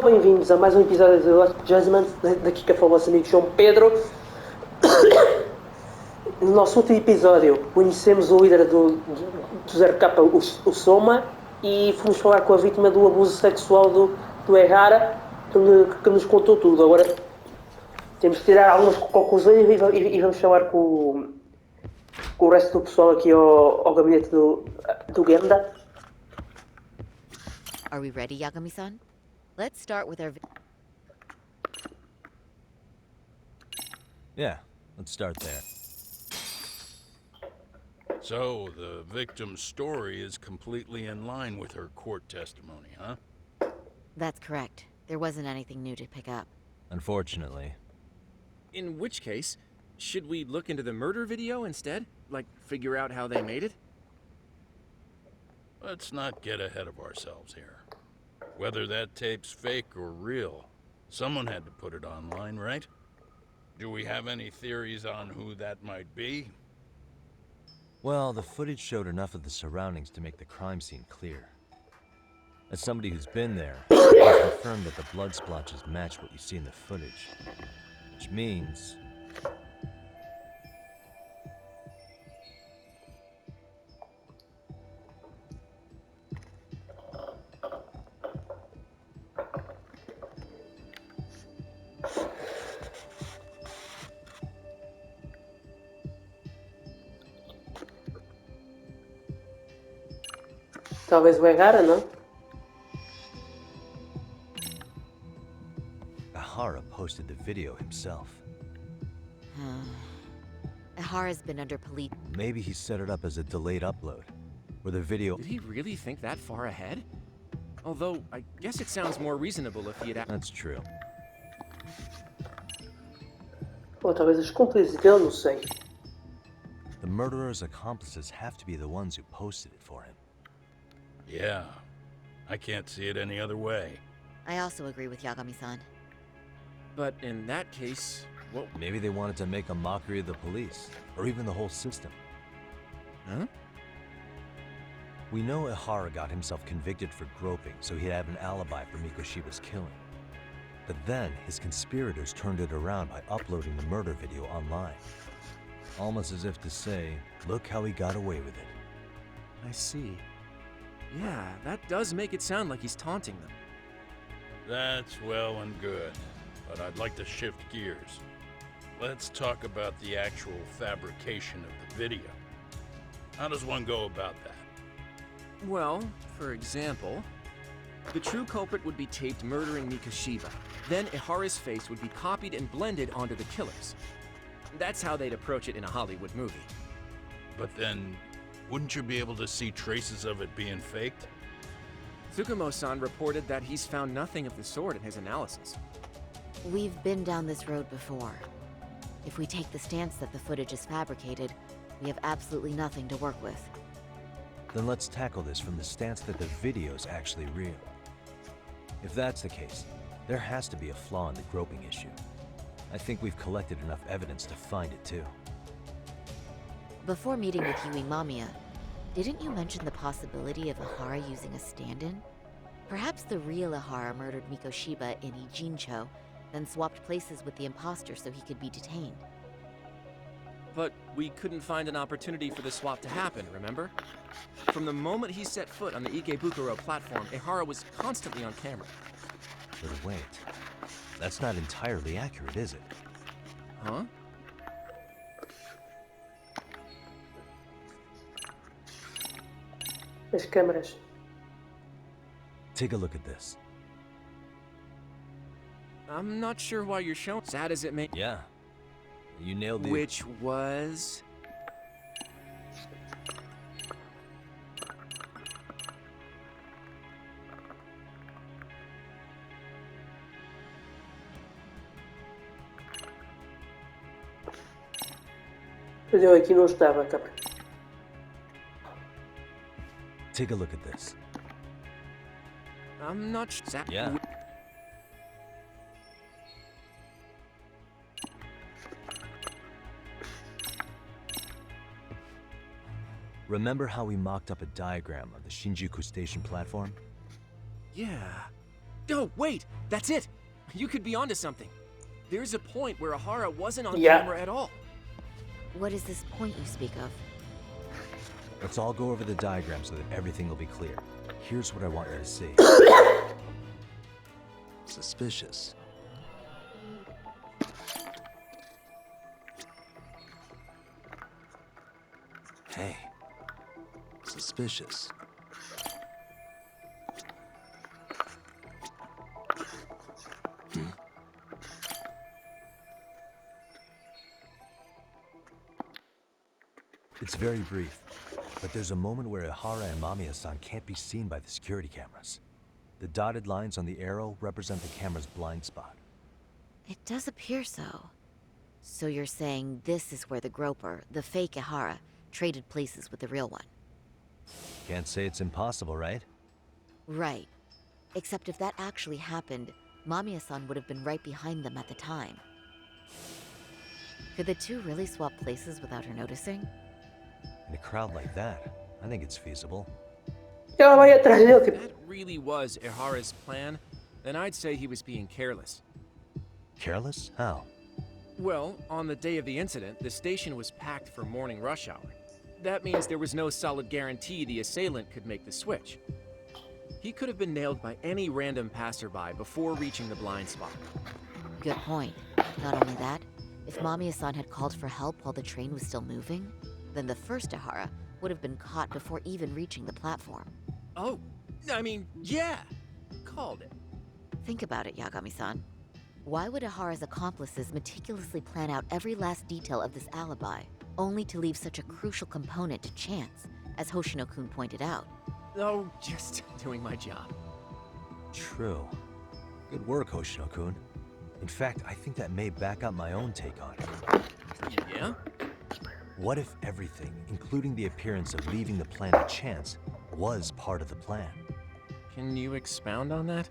Bem-vindos a mais um episódio do Lost Judgment. Daqui que fala o vosso amigo João Pedro. No nosso último episódio conhecemos o líder do 0K, o Soma, e fomos falar com a vítima do abuso sexual do Errara, que nos contou tudo. Agora temos que tirar algumas conclusões e vamos falar com o resto do pessoal aqui ao gabinete do Genda. Are we ready, Yagami-san? Let's start with our... Yeah, let's start there. So, the victim's story is completely in line with her court testimony, huh? That's correct. There wasn't anything new to pick up. Unfortunately. In which case, should we look into the murder video instead? Like, figure out how they made it? Let's not get ahead of ourselves here. Whether that tape's fake or real, someone had to put it online, right? Do we have any theories on who that might be? Well, the footage showed enough of the surroundings to make the crime scene clear. As somebody who's been there, I can confirm that the blood splotches match what you see in the footage. Which means... Talvez o Errara, não? Ahara posted the video himself. Ahara's been under police... Maybe he set it up as a delayed upload, where the video... Did he really think that far ahead? Although, I guess it sounds more reasonable if he had... That's true. Ou talvez os cúmplices dele, não sei. The murderer's accomplices have to be the ones who posted it for him. Yeah, I can't see it any other way. I also agree with Yagami-san. But in that case, what... Maybe they wanted to make a mockery of the police, or even the whole system. Huh? We know Ihara got himself convicted for groping, so he'd have an alibi for Mikoshiba's killing. But then, his conspirators turned it around by uploading the murder video online. Almost as if to say, look how he got away with it. I see. Yeah, that does make it sound like he's taunting them. That's well and good, but I'd like to shift gears. Let's talk about the actual fabrication of the video. How does one go about that? Well, for example, the true culprit would be taped murdering Mikoshiba. Then Ihara's face would be copied and blended onto the killers. That's how they'd approach it in a Hollywood movie. But then, wouldn't you be able to see traces of it being faked? Tsukumo-san reported that he's found nothing of the sort in his analysis. We've been down this road before. If we take the stance that the footage is fabricated, we have absolutely nothing to work with. Then let's tackle this from the stance that the video's actually real. If that's the case, there has to be a flaw in the groping issue. I think we've collected enough evidence to find it too. Before meeting with Yui Mamiya, didn't you mention the possibility of Ihara using a stand-in? Perhaps the real Ihara murdered Mikoshiba in Ijincho, then swapped places with the imposter so he could be detained. But we couldn't find an opportunity for the swap to happen, remember? From the moment he set foot on the Ikebukuro platform, Ihara was constantly on camera. But wait, that's not entirely accurate, is it? Huh? As câmaras. Take a look at this. I'm not sure why you're showing... Sad as it may... Yeah, you nailed the... Which was... Mas eu aqui não estava, capaz. Take a look at this. I'm not sure... Yeah. Remember how we mocked up a diagram of the Shinjuku station platform? Yeah. Oh, wait! That's it! You could be onto something. There's a point where Ahara wasn't on Yeah. camera at all. What is this point you speak of? Let's all go over the diagram so that everything will be clear. Here's what I want you to see. Suspicious. Hey. Suspicious. It's very brief, but there's a moment where Ihara and Mamiya-san can't be seen by the security cameras. The dotted lines on the arrow represent the camera's blind spot. It does appear so. So you're saying this is where the groper, the fake Ihara, traded places with the real one? Can't say it's impossible, right? Right. Except if that actually happened, Mamiya-san would have been right behind them at the time. Could the two really swap places without her noticing? In a crowd like that, I think it's feasible. E ela vai atrás dele, If tipo, that really was Ihara's plan, then I'd say he was being careless. Careless? How? Well, on the day of the incident, the station was packed for morning rush hour. That means there was no solid guarantee the assailant could make the switch. He could have been nailed by any random passerby before reaching the blind spot. Good point. Not only that, if Mamiya-san had called for help while the train was still moving, then the first Ihara would have been caught before even reaching the platform. Oh, I mean, yeah! Called it. Think about it, Yagami-san. Why would Ihara's accomplices meticulously plan out every last detail of this alibi, only to leave such a crucial component to chance, as Hoshino-kun pointed out? Oh, just doing my job. True. Good work, Hoshino-kun. In fact, I think that may back up my own take on it. Yeah? What if everything, including the appearance of leaving the plan to chance, was part of the plan? Can you expound on that?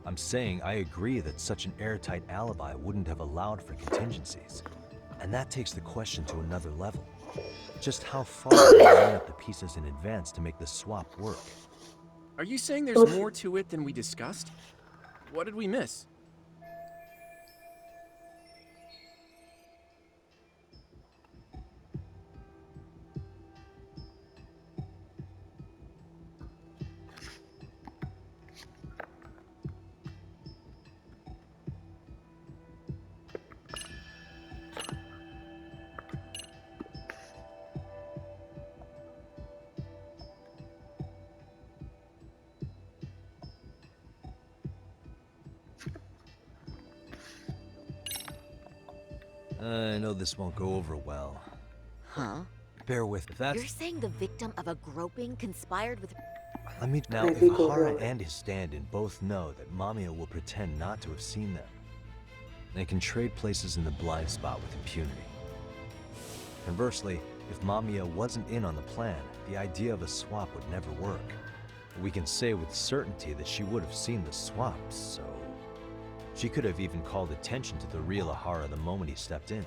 I'm saying I agree that such an airtight alibi wouldn't have allowed for contingencies. And that takes the question to another level. Just how far do you line up the pieces in advance to make the swap work? Are you saying there's more to it than we discussed? What did we miss? I know this won't go over well. Huh? Bear with me. You're saying the victim of a groping conspired with... Let me now. If Ridículo, Hara really. and his stand-in both know that Mamiya will pretend not to have seen them, they can trade places in the blind spot with impunity. Conversely, if Mamiya wasn't in on the plan, the idea of a swap would never work. We can say with certainty that she would have seen the swap, so... She could have even called attention to the real Ahara the moment he stepped in.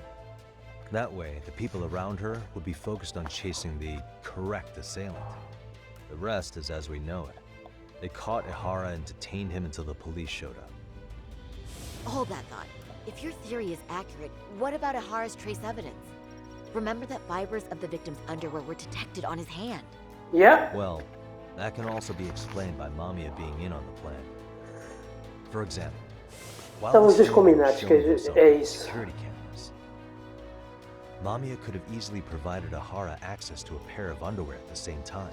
That way, the people around her would be focused on chasing the correct assailant. The rest is as we know it. They caught Ihara and detained him until the police showed up. Hold that thought. If your theory is accurate, what about Ihara's trace evidence? Remember that fibers of the victim's underwear were detected on his hand. yeah? Well, that can also be explained by Mamiya being in on the plan. For example, while Estamos the assailant was descombinados, showing que himself é on the isso. security cameras, Mamiya could have easily provided Ihara access to a pair of underwear at the same time.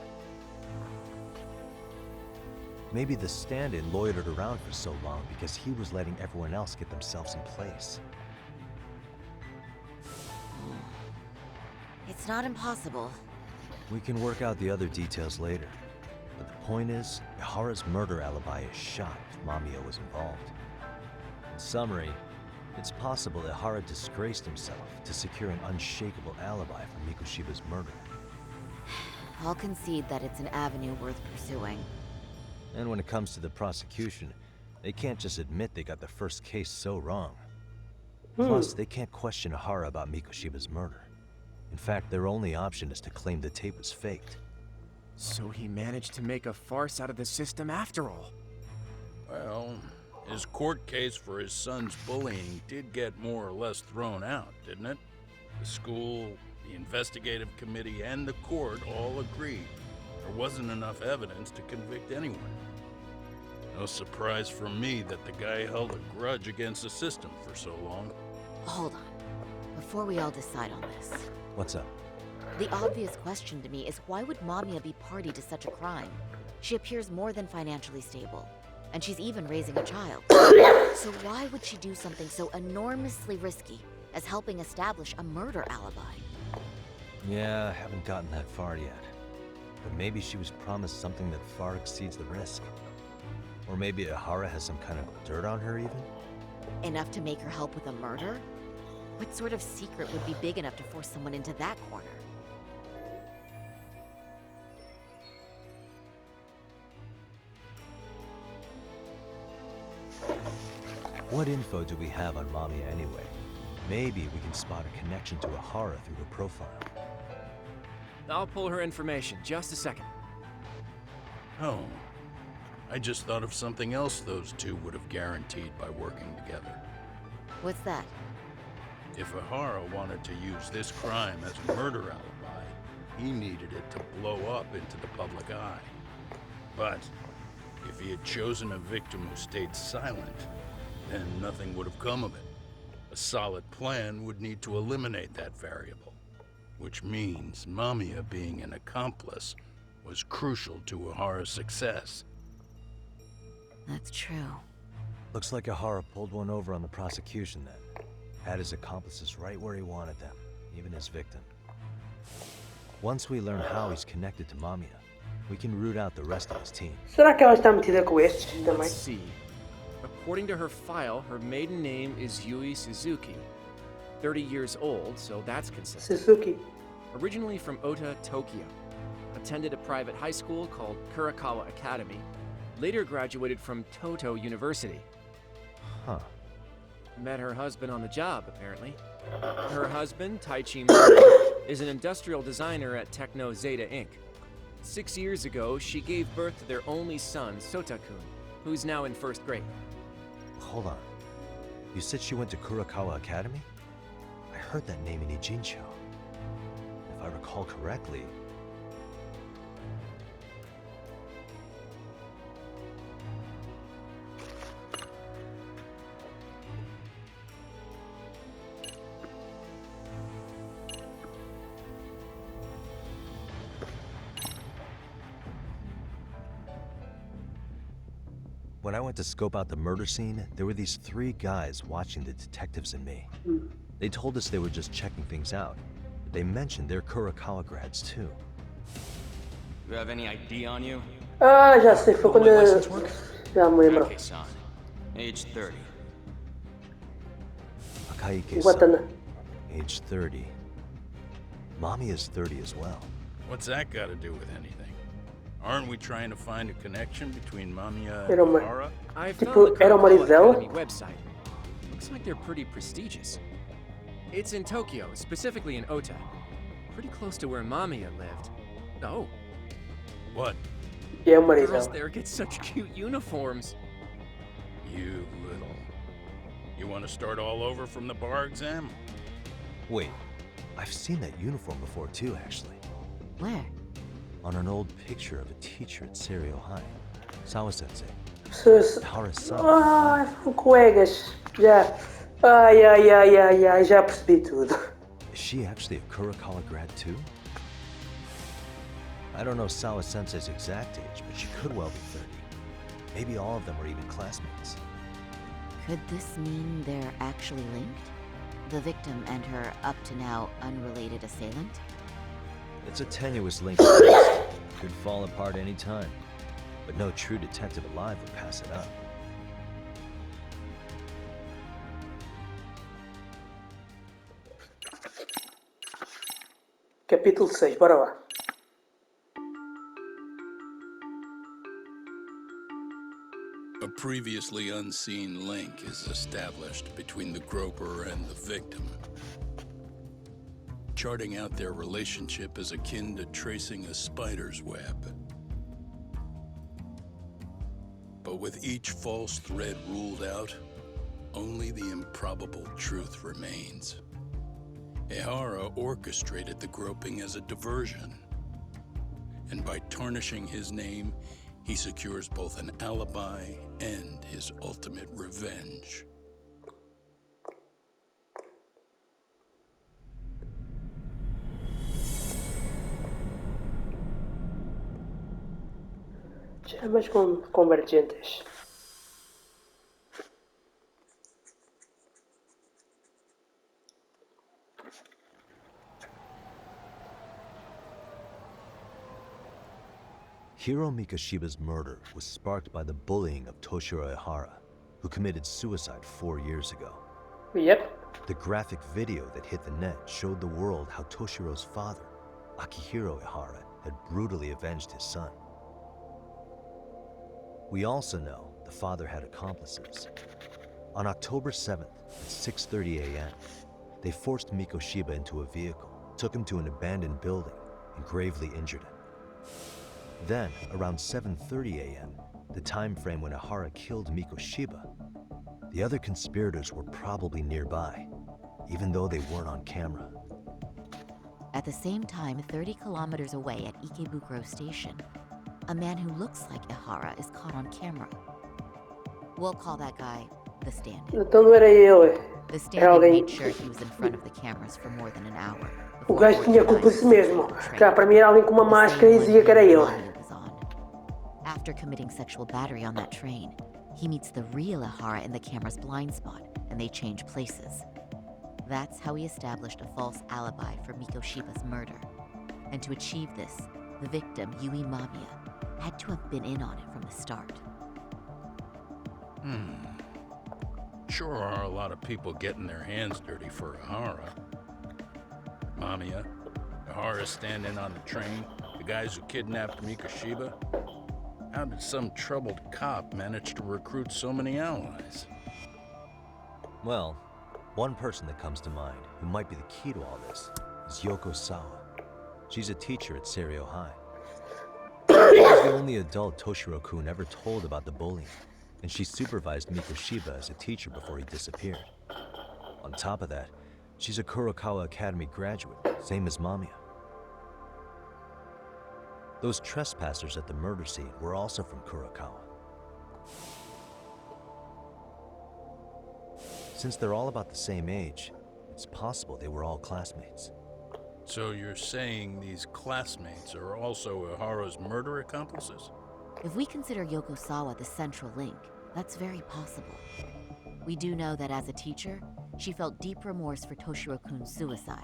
Maybe the stand-in loitered around for so long because he was letting everyone else get themselves in place. It's not impossible. We can work out the other details later. But the point is, Ihara's murder alibi is shot if Mamiya was involved. In summary, it's possible Ihara disgraced himself to secure an unshakable alibi for Mikoshiba's murder. I'll concede that it's an avenue worth pursuing. And when it comes to the prosecution, they can't just admit they got the first case so wrong. Plus, they can't question Ihara about Mikoshiba's murder. In fact, their only option is to claim the tape was faked. So he managed to make a farce out of the system after all. Well, his court case for his son's bullying did get more or less thrown out, didn't it? The school, the investigative committee, and the court all agreed there wasn't enough evidence to convict anyone. No surprise for me that the guy held a grudge against the system for so long. Hold on. Before we all decide on this, What's up? the obvious question to me is why would Mamiya be party to such a crime? She appears more than financially stable, and she's even raising a child. So why would she do something so enormously risky as helping establish a murder alibi? Yeah, I haven't gotten that far yet. But maybe she was promised something that far exceeds the risk. Or maybe Ihara has some kind of dirt on her even? Enough to make her help with a murder? What sort of secret would be big enough to force someone into that corner? What info do we have on Mamiya anyway? Maybe we can spot a connection to Ihara through her profile. I'll pull her information. Just a second. Oh, I just thought of something else those two would have guaranteed by working together. What's that? If Ihara wanted to use this crime as a murder alibi, he needed it to blow up into the public eye. But if he had chosen a victim who stayed silent, then nothing would have come of it. A solid plan would need to eliminate that variable, which means Mamiya being an accomplice was crucial to Ihara's success. That's true. Looks like Ihara pulled one over on the prosecution then. Had his accomplices right where he wanted them, even his victim. Once we learn how he's connected to Mamiya, we can root out the rest of his team. Será que ela está metida com estes também? Let's see. According to her file, her maiden name is Yui Suzuki. 30 years old, so that's consistent. Suzuki. Originally from Ota, Tokyo. Attended a private high school called Kurakawa Academy. Later graduated from Toto University. Huh. Met her husband on the job, apparently. Her husband, Taichi Mori, is an industrial designer at Techno Zeta Inc. 6 years ago, she gave birth to their only son, Sota-kun, who's now in first grade. Hold on. You said she went to Kurakawa Academy? I heard that name in Ijincho. If I recall correctly... When I went to scope out the murder scene, there were these 3 guys watching the detectives and me. They told us they were just checking things out. But they mentioned they're Kurakawa grads too. You have any ID on you? Ah, já sei, foi quando... Já me lembro. Akane-san, age 30. Akaike-san, Watana. age 30. Mommy is 30 as well. What's that got to do with anything? Aren't we trying to find a connection between Mamiya and Era uma- Ihara? I Tipo, found the era uma Kurakawa Marisela? Academy website. Looks like they're pretty prestigious. It's in Tokyo, specifically in Ota. Pretty close to where Mamiya lived. Oh, What? E é uma girls Marisela. there get such cute uniforms. You little... You want to start all over from the bar exam? Wait, I've seen that uniform before too, actually. Where? On an old picture of a teacher at Serio High. Sawa-sensei. Ihara-san. Ah, são colegas. Já. Ai, já percebi tudo. Is she actually a Kurakawa grad too? I don't know Sawa-sensei's exact age, but she could well be 30. Maybe all of them were even classmates. Could this mean they're actually linked? The victim and her up to now unrelated assailant? It's a tenuous link at best. Could fall apart any time. But no true detective alive would pass it up. Capítulo 6, bora lá. A previously unseen link is established between the groper and the victim. Charting out their relationship is akin to tracing a spider's web. But with each false thread ruled out, only the improbable truth remains. Ehara orchestrated the groping as a diversion. And by tarnishing his name, he secures both an alibi and his ultimate revenge. Chamas convergentes. Hiro Mikoshiba's murder was sparked by the bullying of Toshiro Ehara, who committed suicide 4 years ago. Yep. The graphic video that hit the net showed the world how Toshiro's father, Akihiro Ehara, had brutally avenged his son. We also know the father had accomplices. On October 7th at 6:30 a.m., they forced Mikoshiba into a vehicle, took him to an abandoned building, and gravely injured him. Then, around 7:30 a.m., the time frame when Ehara killed Mikoshiba, the other conspirators were probably nearby, even though they weren't on camera. At the same time, 30 kilometers away at Ikebukuro Station, a man who looks like Ehara is caught on camera. We'll call that guy the stand-in. Então não era eu. The Era stand-in alguém. made sure he was in front of the cameras for more than an hour. O gajo tinha culpa de si mesmo. Já para mim era alguém com uma máscara e dizia que era eu. After committing sexual battery on that train, he meets the real Ehara in the camera's blind spot, and they change places. That's how he established a false alibi for Mikoshiba's murder. And to achieve this, the victim, Yui Mamiya, had to have been in on it from the start. Sure are a lot of people getting their hands dirty for Ehara. Mamiya, Ehara standing on the train, the guys who kidnapped Mikoshiba. How did some troubled cop manage to recruit so many allies? Well, one person that comes to mind who might be the key to all this is Yoko Sawa. She's a teacher at Seiryo High. She was the only adult Toshiro-kun ever told about the bullying, and she supervised Mikoshiba as a teacher before he disappeared. On top of that, she's a Kurokawa Academy graduate, same as Mamiya. Those trespassers at the murder scene were also from Kurokawa. Since they're all about the same age, it's possible they were all classmates. So you're saying these classmates are also Ehara's murder accomplices? If we consider Yoko Sawa the central link, that's very possible. We do know that as a teacher, she felt deep remorse for Toshiro-kun's suicide.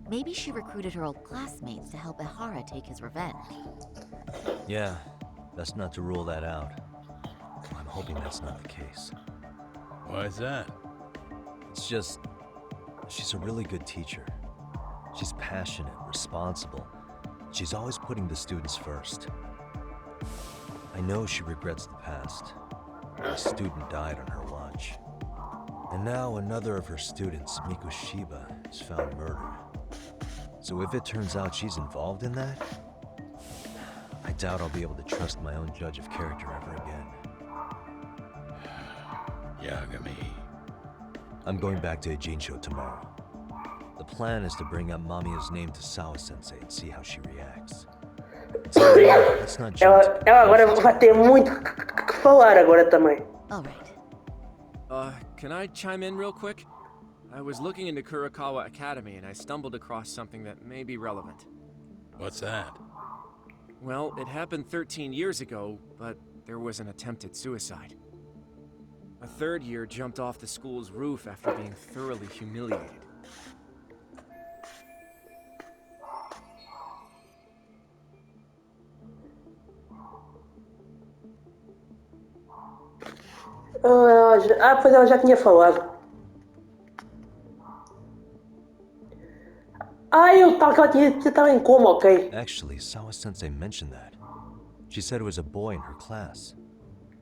Maybe she recruited her old classmates to help Ehara take his revenge. Yeah, best not to rule that out. I'm hoping that's not the case. Why is that? It's just, she's a really good teacher. She's passionate, responsible. She's always putting the students first. I know she regrets the past. A student died on her watch. And now another of her students, Mikoshiba, is found murdered. So if it turns out she's involved in that, I doubt I'll be able to trust my own judge of character ever again. Yagami. I'm going back to Ijincho tomorrow. The plan is to bring up Mamiya's name to Sawa-sensei and see how she reacts. So, let's not jump to Ela agora vai ter muito que falar agora também. All right. Can I chime in real quick? I was looking into Kurokawa Academy and I stumbled across something that may be relevant. What's that? Well, it happened 13 years ago, but there was an attempted suicide. A third year jumped off the school's roof after being thoroughly humiliated. Pois ela já tinha falado. Eu tal que ela estava em coma, ok. Actually, Sawa-sensei mentioned that. She said it was a boy in her class.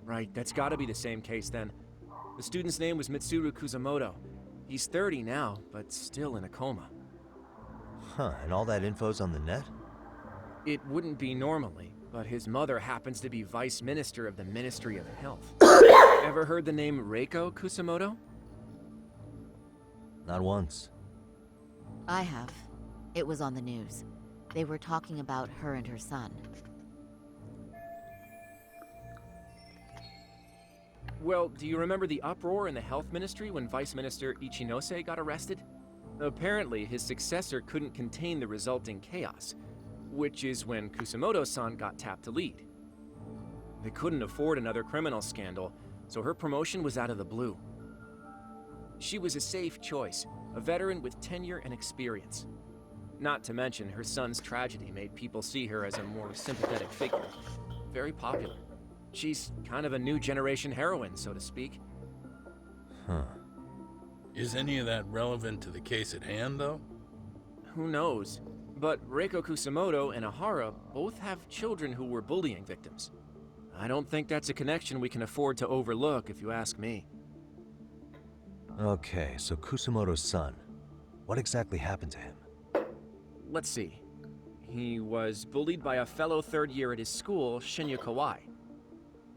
Right, that's gotta be the same case then. The student's name was Mitsuru Kusamoto. He's 30 now, but still in a coma. Huh, and all that info's on the net? It wouldn't be normally, but his mother happens to be Vice Minister of the Ministry of Health. Ever heard the name Reiko Kusamoto? Not once. I have. It was on the news. They were talking about her and her son. Well, do you remember the uproar in the health ministry when Vice Minister Ichinose got arrested? Apparently, his successor couldn't contain the resulting chaos, which is when Kusamoto-san got tapped to lead. They couldn't afford another criminal scandal, so her promotion was out of the blue. She was a safe choice, a veteran with tenure and experience. Not to mention, her son's tragedy made people see her as a more sympathetic figure. Very popular. She's kind of a new generation heroine, so to speak. Huh. Is any of that relevant to the case at hand, though? Who knows? But Reiko Kusamoto and Ahara both have children who were bullying victims. I don't think that's a connection we can afford to overlook, if you ask me. Okay, so Kusamoto's son. What exactly happened to him? Let's see. He was bullied by a fellow third year at his school, Shinya Kawai.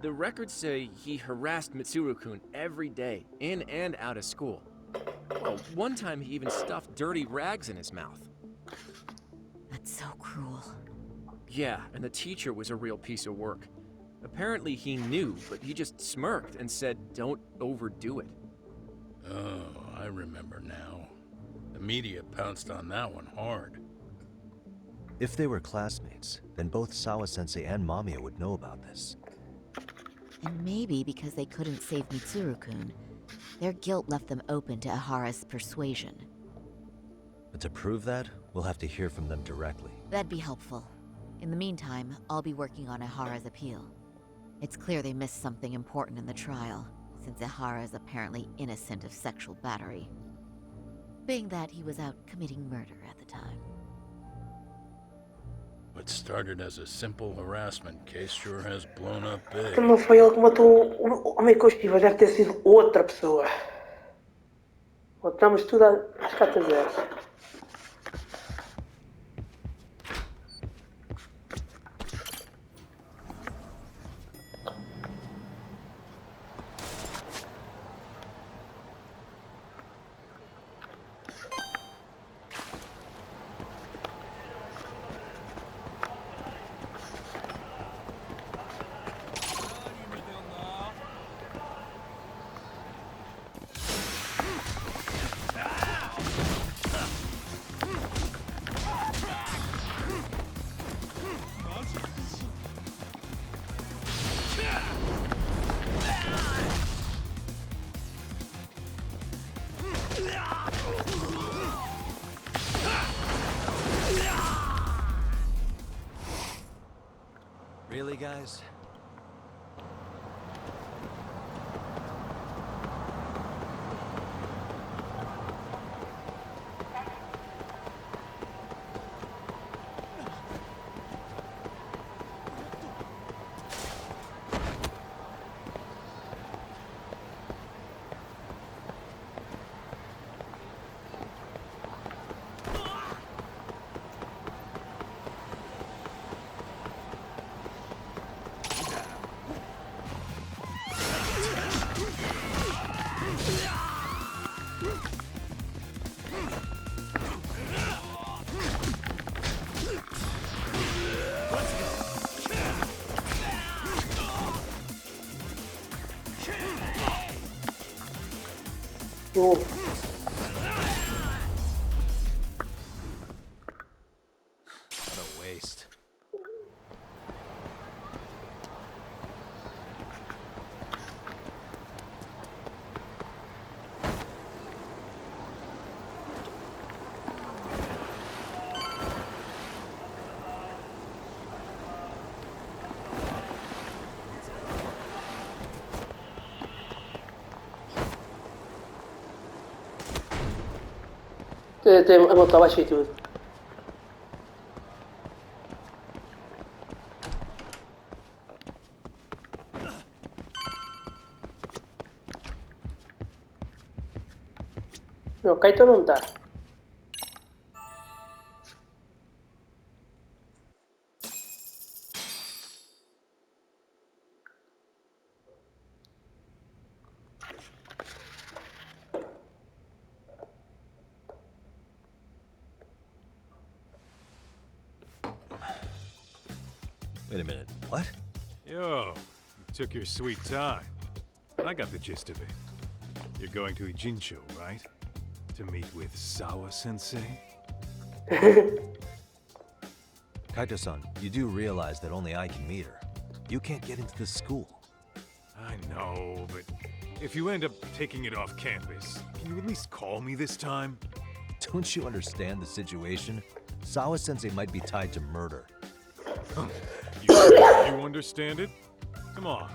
The records say he harassed Mitsuru-kun every day, in and out of school. Well, one time he even stuffed dirty rags in his mouth. That's so cruel. Yeah, and the teacher was a real piece of work. Apparently he knew, but he just smirked and said, "Don't overdo it." Oh, I remember now. The media pounced on that one hard. If they were classmates, then both Sawa-sensei and Mamiya would know about this. And maybe because they couldn't save Mitsuru-kun, their guilt left them open to Ahara's persuasion. But to prove that, we'll have to hear from them directly. That'd be helpful. In the meantime, I'll be working on Ahara's appeal. It's clear they missed something important in the trial, since Ahara is apparently innocent of sexual battery. Being that he was out committing murder at the time. What started as a simple harassment case sure has blown up big. Não foi ele que matou o Mikoshiba, deve ter sido outra pessoa. Voltamos tudo às cartas zeros. Really, guys? Oh. What a waste. Tem a montar baixo e tudo. Ok, então não está. Wait a minute, what? Yo, you took your sweet time. I got the gist of it. You're going to Ijincho, right? To meet with Sawa-sensei? Kaito-san, you do realize that only I can meet her. You can't get into the school. I know, but if you end up taking it off campus, can you at least call me this time? Don't you understand the situation? Sawa-sensei might be tied to murder. You understand it? Come on,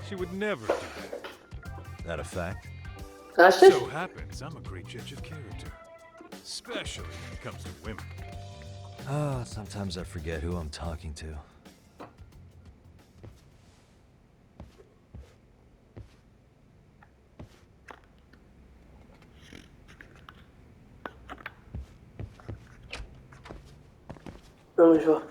she would never do that. That a fact? Achas? So happens I'm a great judge of character, especially when it comes to women. Sometimes I forget who I'm talking to. Vamos lá.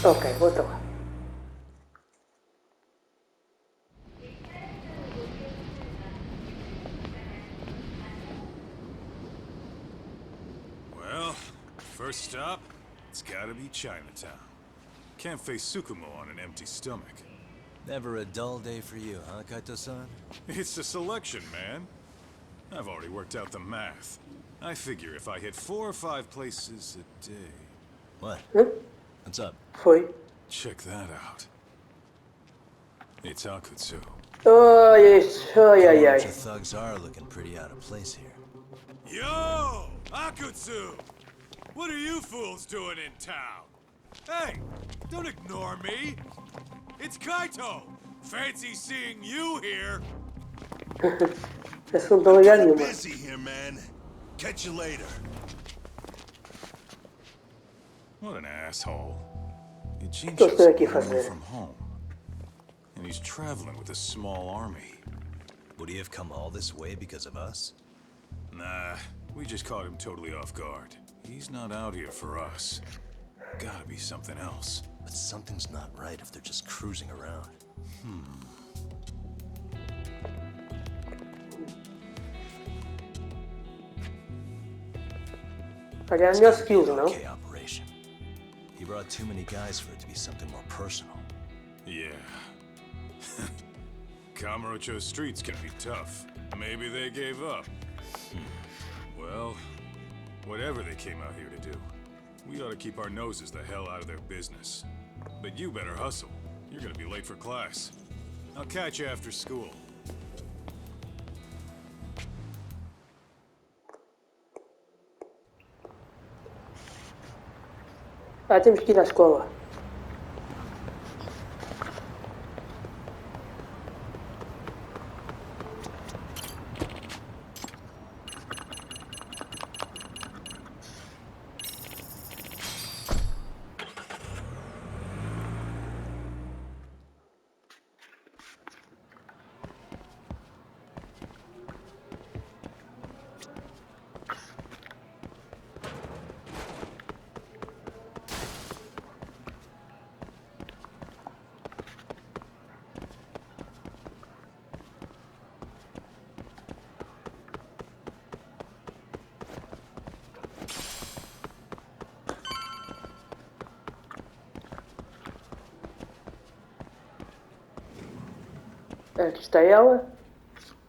Ok, volta lá. Well, first stop, it's gotta be Chinatown. Can't face Tsukumo on an empty stomach. Never a dull day for you, huh, Kaito-san? It's a selection, man. I've already worked out the math. I figure if I hit 4 or 5 places a day. What? Hã? What's up? Foi. Check that out. It's Akutsu. Ai, ai, ai, Bunch ai. of thugs are looking pretty out of place here. Yo! Akutsu! What are you fools doing in town? Hey, don't ignore me. It's Kaito. Fancy seeing you here. Essa não tô ligado nenhuma. Busy here, man. Catch you later. What an asshole. Estou Ijincho's aqui a away fazer. from home. And he's traveling with a small army. Would he have come all this way because of us? Nah, we just caught him totally off guard. He's not out here for us. Gotta be something else. But something's not right if they're just cruising around. Vai ganhar melhores skills, não? Okay, operation. He brought too many guys for it to be something more personal. Yeah. Kamurocho streets can be tough. Maybe they gave up. Well, whatever they came out here to do, we ought to keep our noses the hell out of their business. But you better hustle. You're gonna be late for class. I'll catch you after school. Ah, temos que ir à escola. Aqui está ela.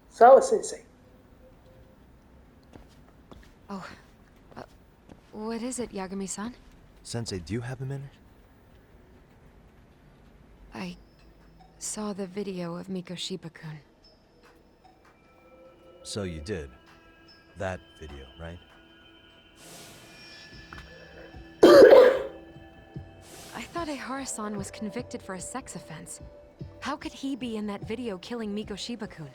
Sawa-sensei. Oh, what is it, Yagami-san? Sensei, do you have a minute? I saw the video of Mikoshiba-kun. So you did. That video, right? I thought Ehara-san was convicted for a sex offense. How could he be in that video killing Miko Shiba-kun?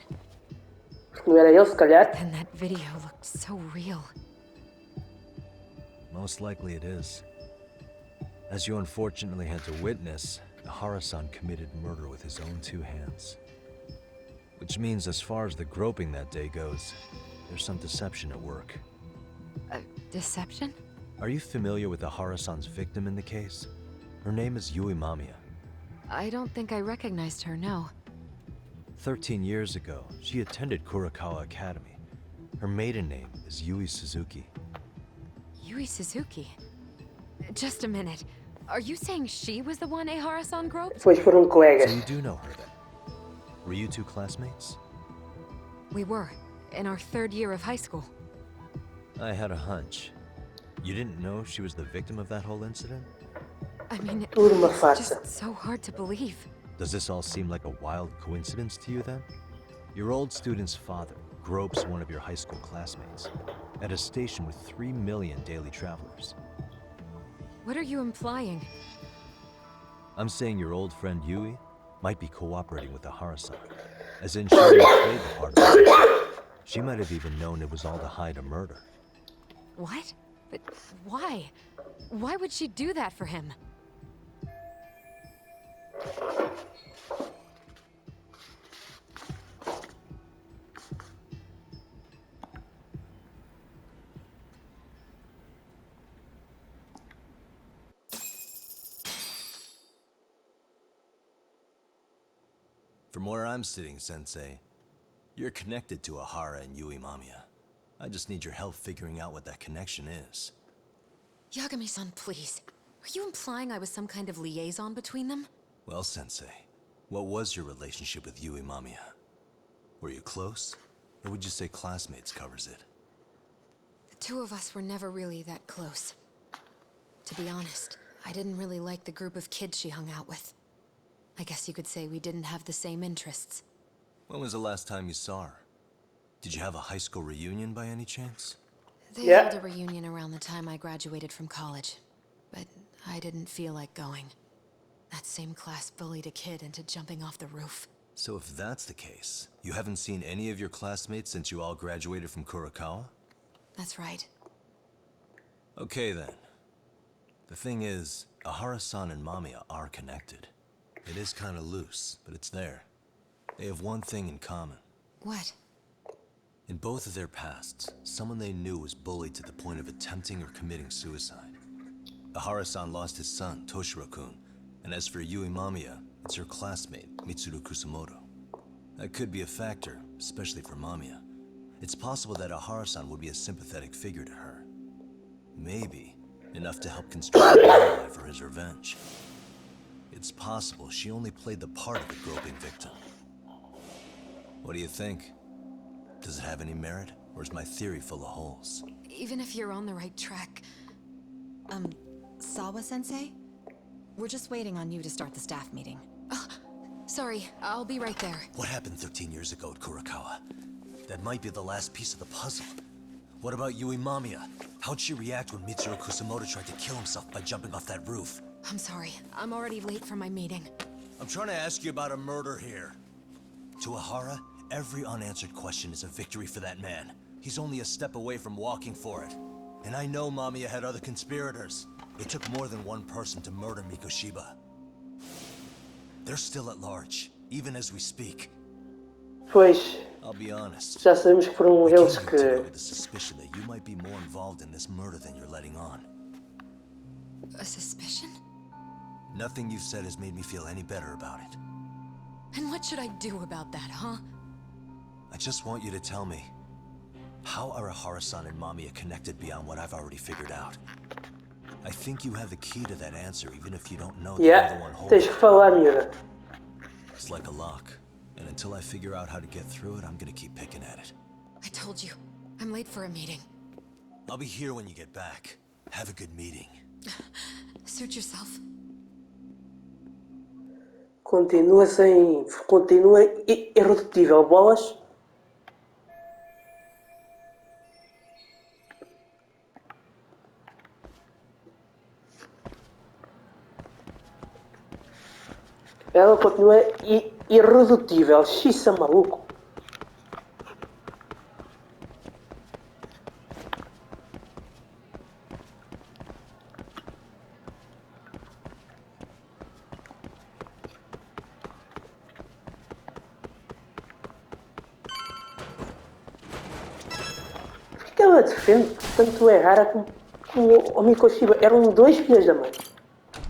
Não era ele, se calhar. And that video looked so real. Most likely it is. As you unfortunately had to witness, Hara-san committed murder with his own two hands. Which means as far as the groping that day goes, there's some deception at work. Deception? Are you familiar with the Hara-san's victim in the case? Her name is Yui Mamiya. I don't think I recognized her, no. 13 years ago, she attended Kurakawa Academy. Her maiden name is Yui Suzuki. Yui Suzuki? Just a minute. Are you saying she was the one Ehara-san groped? Depois foram colegas. So you do know her then? Were you two classmates? We were, in our 3rd year of high school. I had a hunch. You didn't know she was the victim of that whole incident? I mean, Tudo uma it's farsa. just so hard to believe. Does this all seem like a wild coincidence to you then? Your old student's father gropes one of your high school classmates at a station with 3 million daily travelers. What are you implying? I'm saying your old friend Yui might be cooperating with the Hara-san, as in she might have played the part of it. She might have even known it was all to hide a murder. What? But why? Why would she do that for him? From where I'm sitting, Sensei, you're connected to Ahara and Yui Mamiya. I just need your help figuring out what that connection is. Yagami-san, please. Are you implying I was some kind of liaison between them? Well, Sensei, what was your relationship with Yui Mamiya? Were you close? Or would you say classmates covers it? The two of us were never really that close. To be honest, I didn't really like the group of kids she hung out with. I guess you could say we didn't have the same interests. When was the last time you saw her? Did you have a high school reunion by any chance? They Yeah. held a reunion around the time I graduated from college, but I didn't feel like going. That same class bullied a kid into jumping off the roof. So if that's the case, you haven't seen any of your classmates since you all graduated from Kurakawa? That's right. Okay then. The thing is, Ahara-san and Mamiya are connected. It is kind of loose, but it's there. They have one thing in common. What? In both of their pasts, someone they knew was bullied to the point of attempting or committing suicide. Ahara-san lost his son, Toshiro-kun, and as for Yui Mamiya, it's her classmate, Mitsuru Kusamoto. That could be a factor, especially for Mamiya. It's possible that Ahara-san would be a sympathetic figure to her. Maybe enough to help construct an alibi for his revenge. It's possible she only played the part of the groping victim. What do you think? Does it have any merit, or is my theory full of holes? Even if you're on the right track... Sawa-sensei? We're just waiting on you to start the staff meeting. Sorry, I'll be right there. What happened 13 years ago at Kurakawa? That might be the last piece of the puzzle. What about Yui Mamiya? How'd she react when Mitsuru Kusamoto tried to kill himself by jumping off that roof? I'm sorry, I'm already late for my meeting. I'm trying to ask you about a murder here. To Ahara, every unanswered question is a victory for that man. He's only a step away from walking for it. And I know Mamiya had other conspirators. It took more than one person to murder Miko Shiba. They're still at large, even as we speak. Pois, I'll be honest. já sabemos que foram I eles came here today que... with the suspicion that you might be more involved in this murder than you're letting on. A suspicion? Nothing you've said has made me feel any better about it. And what should I do about that, huh? I just want you to tell me, how are Ahara-san and Mamiya connected beyond what I've already figured out? I think you have the key to that answer, even if you don't know that you're the one holding tens que it. falar, miúda. It's like a lock, and until I figure out how to get through it, I'm gonna keep picking at it. I told you, I'm late for a meeting. I'll be here when you get back. Have a good meeting. Suit yourself. Continua sem... Continua irredutível. Bolas? Ela continua Irredutível, xiça maluco. Por que ela defende tanto o Ehara como o Mikoshiba? Eram dois filhos da mãe.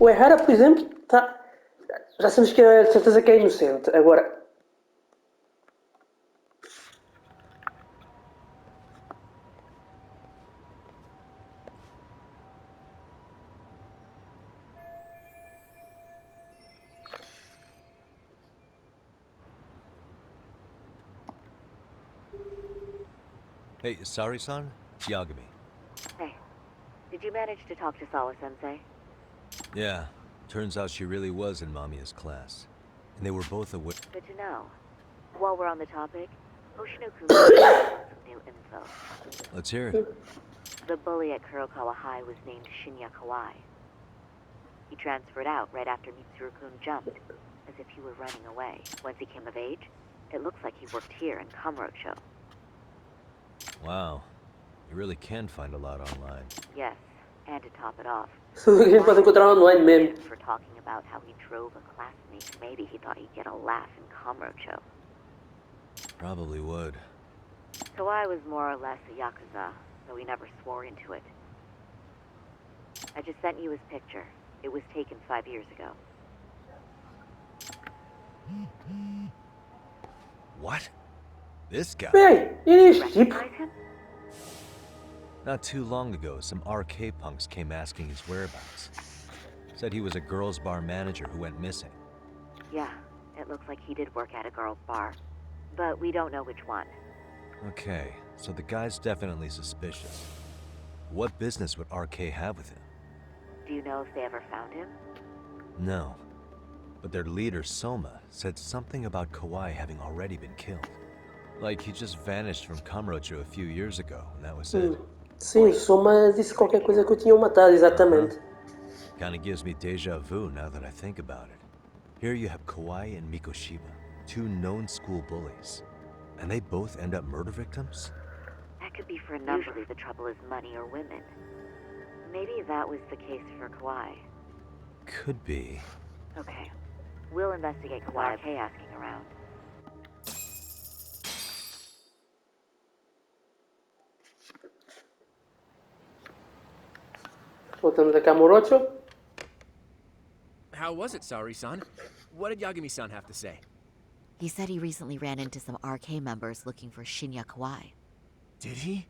O Ehara, por exemplo, tá. Já sabemos que é de certeza que é inocente. Agora. Hey, Sari-san? Yagami. Hey, did you manage to talk to Sawa-sensei? Yeah, turns out she really was in Mamiya's class. And they were both aware. Good to know. While we're on the topic, Hoshino-kun some new info. Let's hear it. The bully at Kurokawa High was named Shinya Kawai. He transferred out right after Mitsuru-kun jumped, as if he were running away. Once he came of age, it looks like he worked here in Kamurocho. Wow. You really can find a lot online. Yes, and to top it off, Tudo que a gente pode encontrar online mesmo. for talking about how he drove a classmate. Maybe he thought he'd get a laugh in Kamurocho. Probably would. Kawai was more or less a yakuza, though he never swore into it. I just sent you his picture. It was taken 5 years ago. What? This guy? Bem, e este tipo? Recognize him? Not too long ago, some RK punks came asking his whereabouts. Said he was a girls' bar manager who went missing. Yeah, it looks like he did work at a girl's bar. But we don't know which one. Okay, so the guy's definitely suspicious. What business would RK have with him? Do you know if they ever found him? No. But their leader, Soma, said something about Kawai having already been killed. Like he just vanished from Kamurocho a few years ago, and that was it. Sim, Soma disse qualquer coisa que o tinham matado, exatamente. Kinda gives me deja vu now that I think about it. Here you have Kawai and Mikoshiba, two known school bullies. And they both end up murder victims? That could be for a number. Usually the trouble is money or women. Maybe that was the case for Kawai. Could be. Okay. We'll investigate Kawai. Okay, asking around. Voltamos a Kamurocho. How was it, Sari-san? What did Yagami-san have to say? He said he recently ran into some RK members looking for Shinya Kawai. Did he?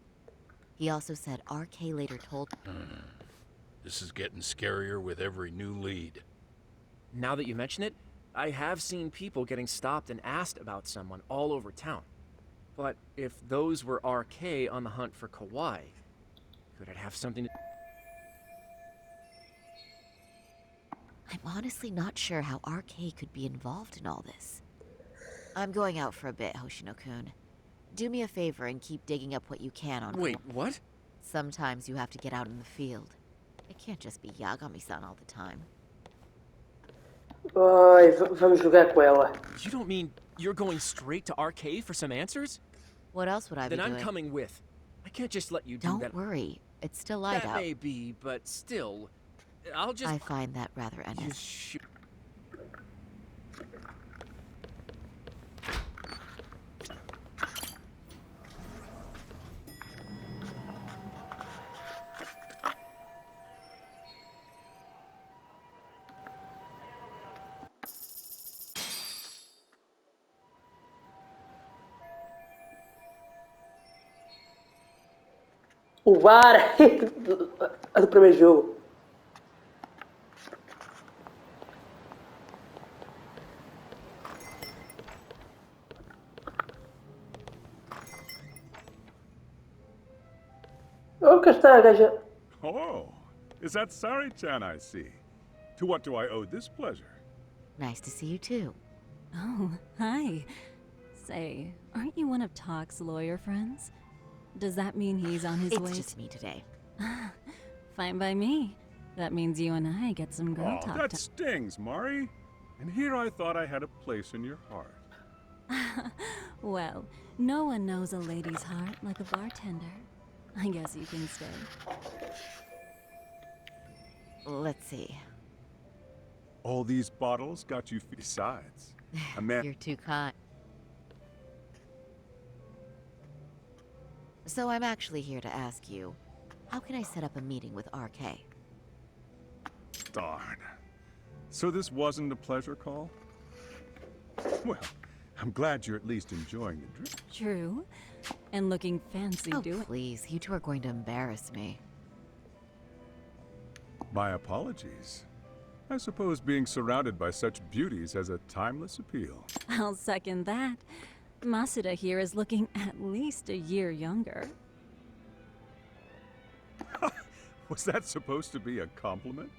He also said RK later told... This is getting scarier with every new lead. Now that you mention it, I have seen people getting stopped and asked about someone all over town. But if those were RK on the hunt for Kawai, could it have something to... I'm honestly not sure how RK could be involved in all this. I'm going out for a bit, Hoshino-kun. Do me a favor and keep digging up what you can on... Wait, what? Sometimes you have to get out in the field. It can't just be Yagami-san all the time. Ai, vamos jogar com ela. You don't mean you're going straight to RK for some answers? What else would I be Then doing? I'm coming with. I can't just let you do that. Don't worry. It's still light That out. may be, but still, I'll just... I find that rather You endless. shoot. O bar a do primeiro jogo. Oh, cá está a gaja. Oh, is that Sari-chan I see? To what do I owe this pleasure? Nice to see you too. Oh, hi. Say, aren't you one of Talk's lawyer friends? Does that mean he's on his way? It's just me today. Fine by me. That means you and I get some girl Oh, talk. that stings, Mari. And here I thought I had a place in your heart. Well, no one knows a lady's heart like a bartender. I guess you can stay. Let's see. All these bottles got you besides. A man. You're too kind. So I'm actually here to ask you, how can I set up a meeting with RK? Darn. So this wasn't a pleasure call? Well, I'm glad you're at least enjoying the drink. True. And looking fancy, Oh, please. You two are going to embarrass me. My apologies. I suppose being surrounded by such beauties has a timeless appeal. I'll second that. Masuda here is looking at least a year younger. Was that supposed to be a compliment?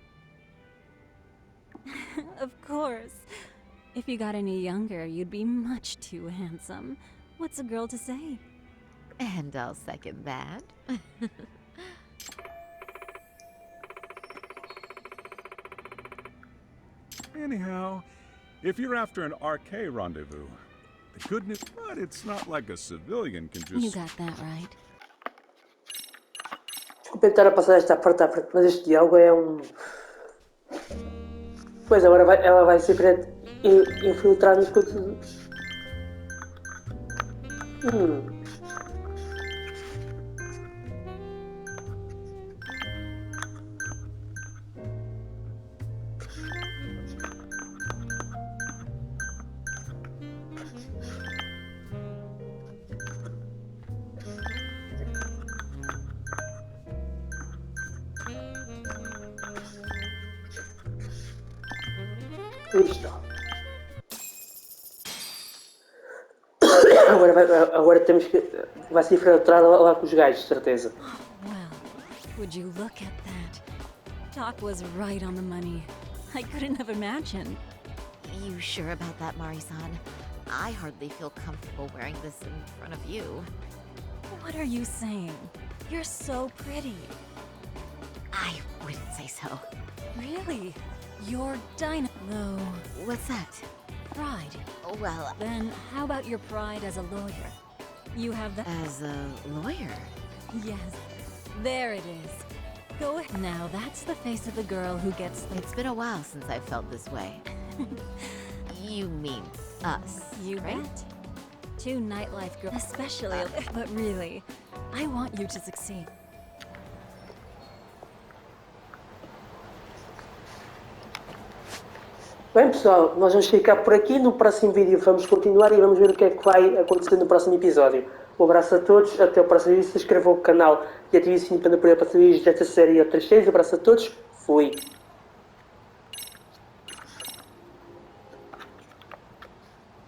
Of course. If you got any younger, you'd be much too handsome. What's a girl to say? And I'll second that. Anyhow, if you're after an RK rendezvous, the good news, but it's not like a civilian can just... You got that right. Desculpa tentar a passar esta parte à frente, mas este diálogo é um... Pois agora ela vai sempre infiltrar nos coisas. Isto. Agora temos que... Vai ser infiltrado lá com os gajos, de certeza. Well, would you look at that? Doc was right on the money. I couldn't have imagined. You sure about that, Mari-san? I hardly feel comfortable wearing this in front of you. What are you saying? You're so pretty. I wouldn't say so. Really? You're Though, what's that? Pride. Well, then how about your pride as a lawyer? You have that. As a lawyer? Yes. There it is. Go ahead. Now that's the face of the girl who gets the... It's been a while since I felt this way. You mean us, You right? bet. Two nightlife girls, especially... But really, I want you to succeed. Bem pessoal, nós vamos ficar por aqui. No próximo vídeo vamos continuar e vamos ver o que é que vai acontecer no próximo episódio. Um abraço a todos, até o próximo vídeo. Se inscrevam no canal e ativem o sininho para não perder o próximo vídeo desta série e outras séries. Um abraço a todos, fui!